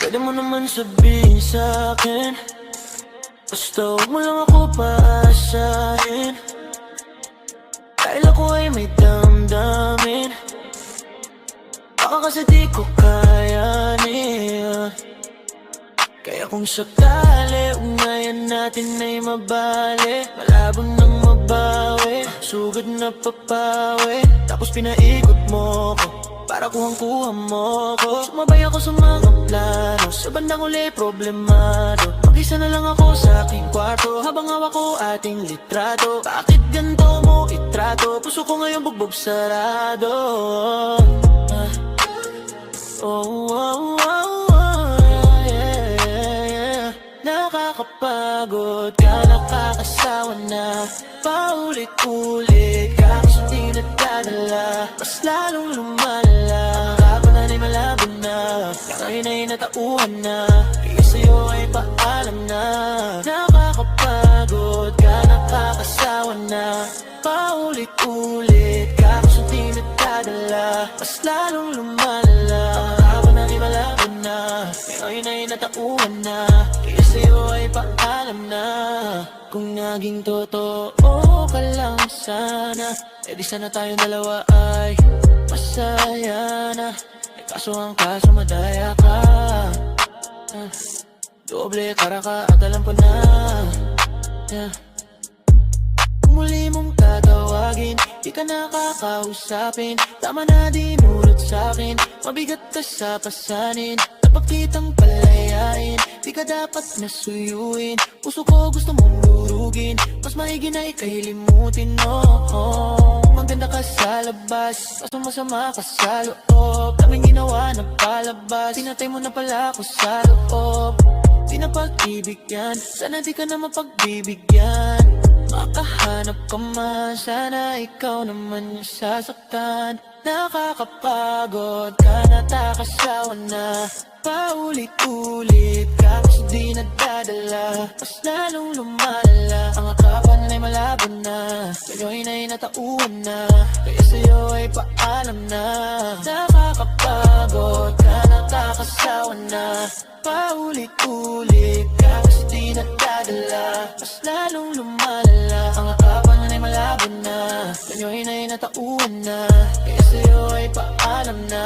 Pwede mo naman sabihin sa'kin, basta huwag mo lang ako paasahin. Dahil ako ay may damdamin, baka kasi di ko kayanin. Kaya kung sakali ugnayan natin ay mabali, malabo nang mabawi, sugod na papawi. Tapos pinaikot mo ko para kuhang-kuha mo ko. Sumabay ako sa mga plano, sa bandang uli problemado. Mag-isa na lang ako sa aking kwarto, habang hawak ko ating litrato. Bakit ganito mo itrato? Puso ko ngayon bugbog sarado. Nakakapagod ka, nakakasawa na. Paulit-ulit ka, kasi di nadadala. Mas lalong lumalala, ang kapanan ay malabo na. Ngayon ay natauhan na, kaya sa'yo ay paalam na. Nakakapagod ka, nakakasawa na. Paulit-ulit ka, kasi di nadadala. Mas lalong lumalala, ang kapanan ay malabo na. Ngayon ay natauhan na, kaya sa'yo ay paalam na. Kung naging totoo ka lang sana, di sana tayong dalawa ay masaya na. Kaso ang kaso madaya ka, doble kara ka at alam ko na. Kung muli mong tatawagin, di ka nakakausapin. Tama na dinulot sa'kin, mabigat ka sa pasanin. Napagkitang palayain, di ka dapat nasuyuin. Puso ko gusto mong durugin, mas maigi na ikahilimutin mo. Maganda ka sa labas, kaso masama ka sa loob. Daming ginawa na palabas, pinatay mo na pala ako sa loob. Di na pag-ibig yan, sana di ka na mapagbibigyan. Makahanap ka man, sana ikaw naman yung sasaktan. Nakakapagod ka, natakasawa na. Paulit-ulit ka, kasi di nadadala. Mas lalong lumalala, ang akapan ay malabo na. Ngayon ay natauhan na, kaya sa'yo ay paalam na. Nakakapagod ka, natakasawa na. Paulit-ulit ka, kasi di nadadala. Mas lalong lumalala, ang akapan ay malabo na. Ngayon ay natauhan na, kaya sa'yo ay paalam na.